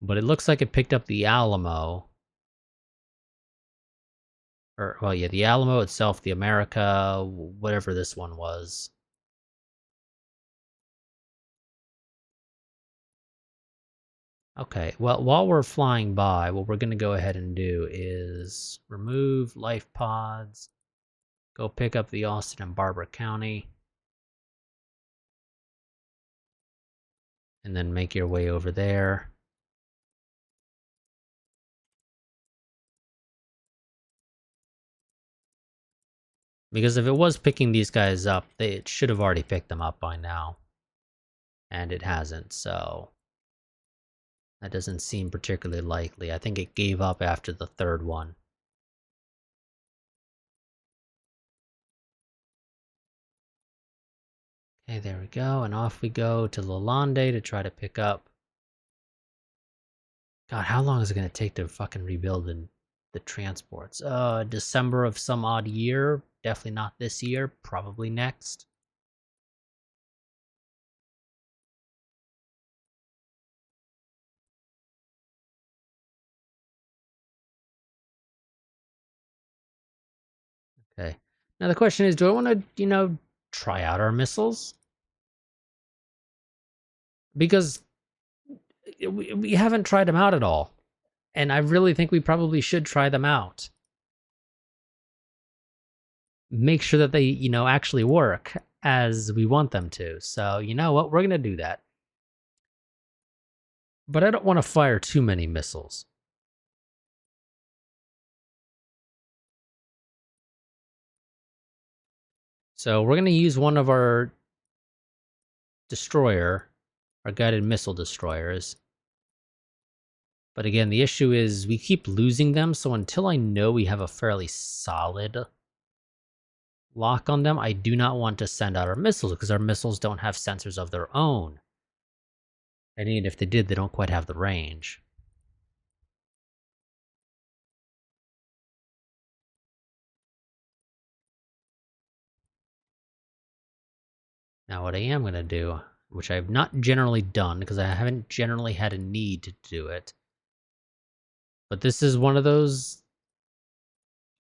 A: But it looks like it picked up the Alamo. Or, well, yeah, the Alamo itself, the America, whatever this one was. Okay, well, while we're flying by, what we're going to go ahead and do is remove life pods, go pick up the Austin and Barber County, and then make your way over there. Because if it was picking these guys up, it should have already picked them up by now. And it hasn't, so that doesn't seem particularly likely. I think it gave up after the third one. Okay, there we go, and off we go to Lalande to try to pick up. God, how long is it going to take to fucking rebuild the transports? December of some odd year. Definitely not this year. Probably next. Okay. Now the question is, do I want to, try out our missiles? Because we haven't tried them out at all. And I really think we probably should try them out. Make sure that they, actually work as we want them to. So, you know what? We're going to do that. But I don't want to fire too many missiles. So we're going to use one of our our guided missile destroyers. But again, the issue is we keep losing them, so until I know we have a fairly solid lock on them, I do not want to send out our missiles, because our missiles don't have sensors of their own. And even if they did, they don't quite have the range. Now what I am going to do, which I've not generally done, because I haven't generally had a need to do it, but this is one of those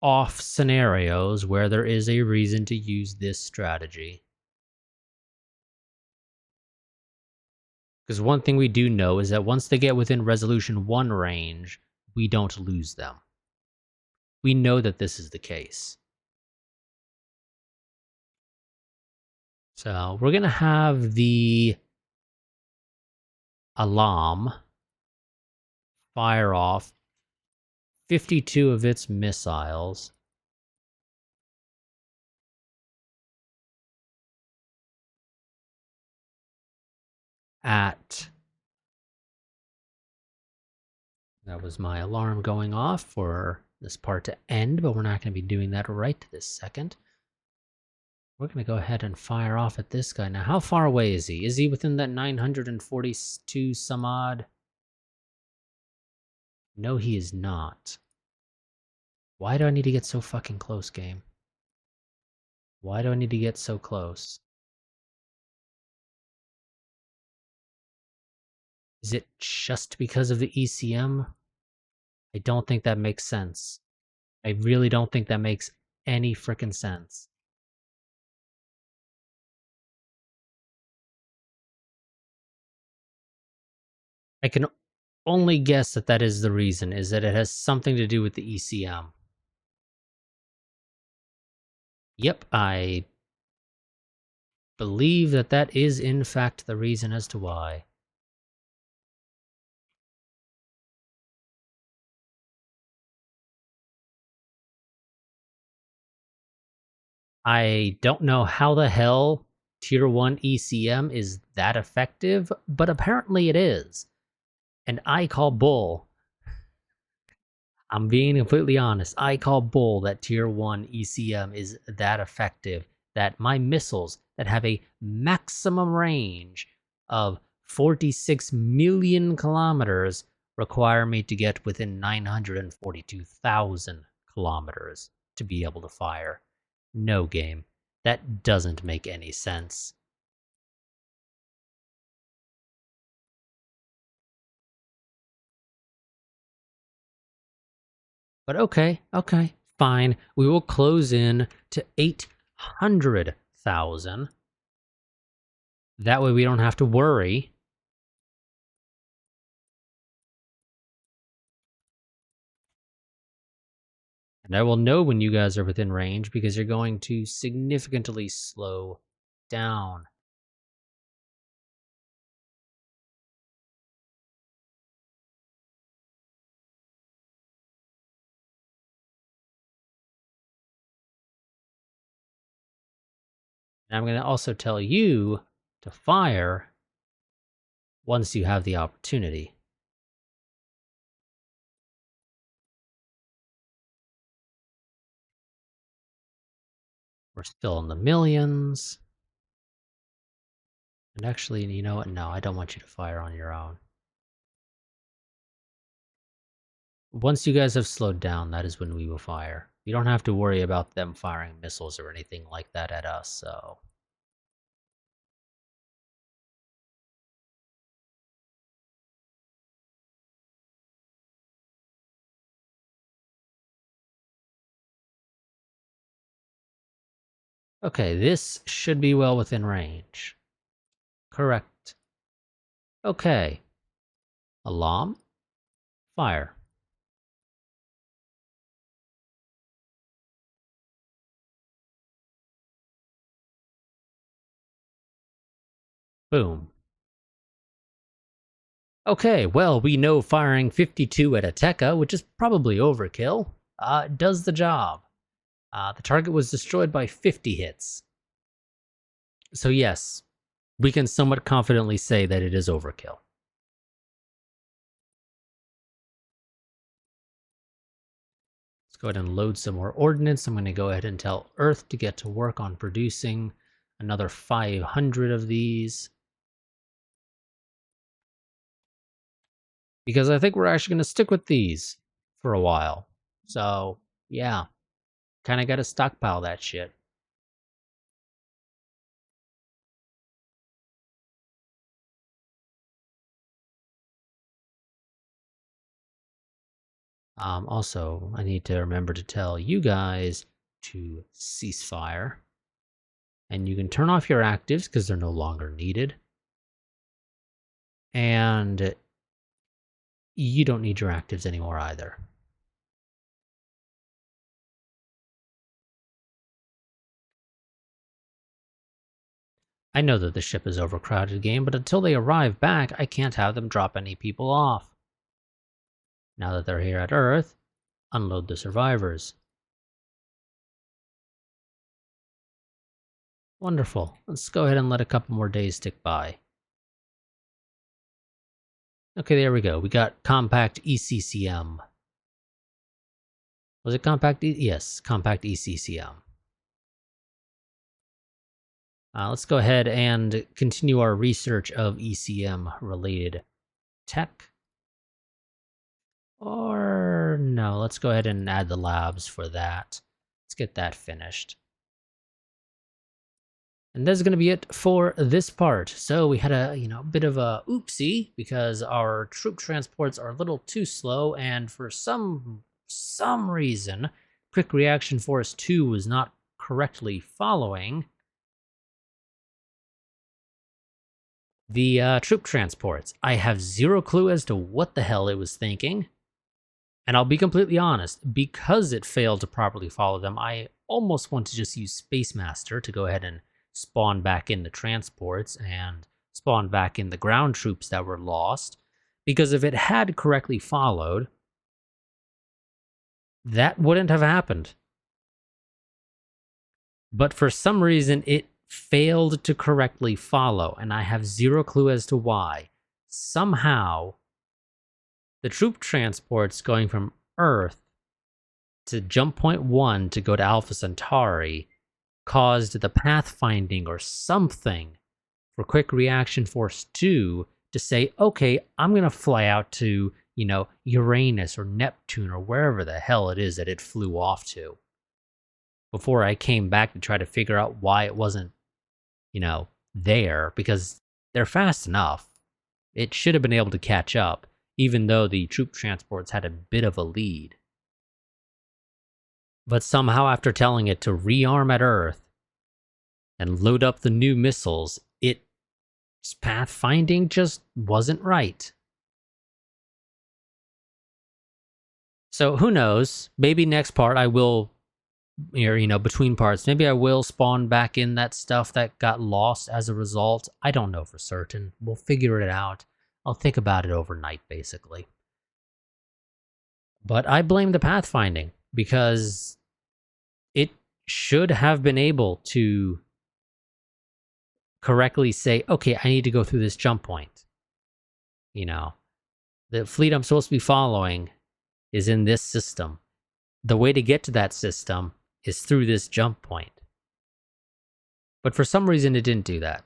A: off scenarios where there is a reason to use this strategy. Because one thing we do know is that once they get within Resolution 1 range, we don't lose them. We know that this is the case. So we're going to have the Alam fire off 52 of its missiles at That was my alarm going off for this part to end, but we're not going to be doing that right this second. We're going to go ahead and fire off at this guy. Now, how far away is he? Is he within that 942 some odd? No, he is not. Why do I need to get so fucking close, game? Why do I need to get so close? Is it just because of the ECM? I don't think that makes sense. I really don't think that makes any frickin' sense. I can only guess that that is the reason, is that it has something to do with the ECM. Yep, I believe that that is in fact the reason as to why. I don't know how the hell Tier 1 ECM is that effective, but apparently it is. And I call bull. I'm being completely honest. I call bull that Tier 1 ECM is that effective, that my missiles that have a maximum range of 46 million kilometers require me to get within 942,000 kilometers to be able to fire. No, game. That doesn't make any sense. But okay, fine. We will close in to 800,000. That way we don't have to worry. And I will know when you guys are within range because you're going to significantly slow down. And I'm going to also tell you to fire once you have the opportunity. We're still in the millions. And actually, you know what? No, I don't want you to fire on your own. Once you guys have slowed down, that is when we will fire. You don't have to worry about them firing missiles or anything like that at us, so... Okay, this should be well within range. Correct. Okay. Alarm. Fire. Boom. Okay, well, we know firing 52 at a Tekka, which is probably overkill, does the job. The target was destroyed by 50 hits. So yes, we can somewhat confidently say that it is overkill. Let's go ahead and load some more ordnance. I'm going to go ahead and tell Earth to get to work on producing another 500 of these. Because I think we're actually going to stick with these for a while. So, yeah. Kind of got to stockpile that shit. Also, I need to remember to tell you guys to cease fire. And you can turn off your actives because they're no longer needed. And you don't need your actives anymore either. I know that the ship is overcrowded, game, but until they arrive back, I can't have them drop any people off. Now that they're here at Earth, unload the survivors. Wonderful. Let's go ahead and let a couple more days tick by. Okay, there we go. We got compact ECCM. Was it compact? Yes, compact ECCM. Let's go ahead and continue our research of ECM-related tech. Or no, let's go ahead and add the labs for that. Let's get that finished. And that's going to be it for this part. So we had a, bit of a oopsie because our troop transports are a little too slow, and for some reason, Quick Reaction Force 2 was not correctly following the troop transports. I have zero clue as to what the hell it was thinking. And I'll be completely honest, because it failed to properly follow them, I almost want to just use Space Master to go ahead and spawn back in the transports and spawn back in the ground troops that were lost. Because if it had correctly followed, that wouldn't have happened. But for some reason, it failed to correctly follow, and I have zero clue as to why. Somehow, the troop transports going from Earth to Jump Point 1 to go to Alpha Centauri caused the pathfinding or something for Quick Reaction Force 2 to say, okay, I'm going to fly out to, Uranus or Neptune or wherever the hell it is that it flew off to. Before I came back to try to figure out why it wasn't, there, because they're fast enough. It should have been able to catch up, even though the troop transports had a bit of a lead. But somehow, after telling it to rearm at Earth and load up the new missiles, its pathfinding just wasn't right. So who knows? Maybe next part I will, between parts, maybe I will spawn back in that stuff that got lost as a result. I don't know for certain. We'll figure it out. I'll think about it overnight, basically. But I blame the pathfinding, because it should have been able to correctly say, okay, I need to go through this jump point. The fleet I'm supposed to be following is in this system. The way to get to that system is through this jump point. But for some reason, it didn't do that.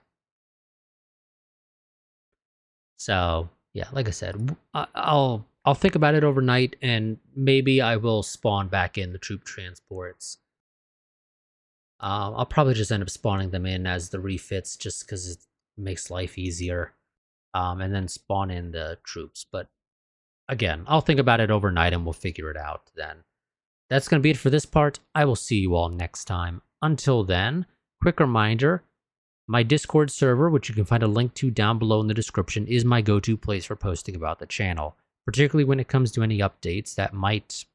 A: So, yeah, like I said, I'll think about it overnight, and maybe I will spawn back in the troop transports. I'll probably just end up spawning them in as the refits, just because it makes life easier. And then spawn in the troops. But again, I'll think about it overnight, and we'll figure it out then. That's going to be it for this part. I will see you all next time. Until then, quick reminder, my Discord server, which you can find a link to down below in the description, is my go-to place for posting about the channel, particularly when it comes to any updates that might,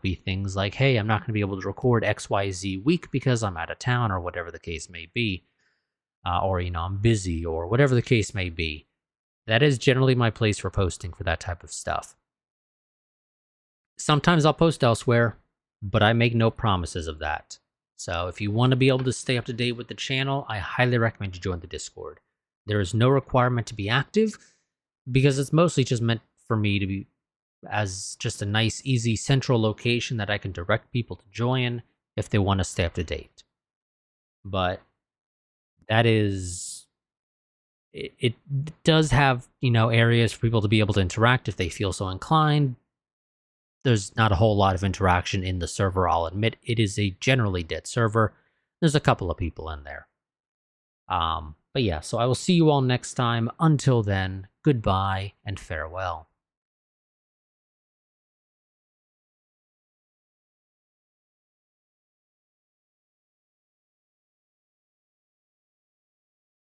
A: be things like, hey, I'm not going to be able to record XYZ week because I'm out of town, or whatever the case may be, or, I'm busy, or whatever the case may be. That is generally my place for posting for that type of stuff. Sometimes I'll post elsewhere, but I make no promises of that. So if you want to be able to stay up to date with the channel, I highly recommend you join the Discord. There is no requirement to be active, because it's mostly just meant for me to be as just a nice, easy, central location that I can direct people to join if they want to stay up to date. But that is... It does have, areas for people to be able to interact if they feel so inclined. There's not a whole lot of interaction in the server, I'll admit. It is a generally dead server. There's a couple of people in there. But yeah, so I will see you all next time. Until then, goodbye and farewell.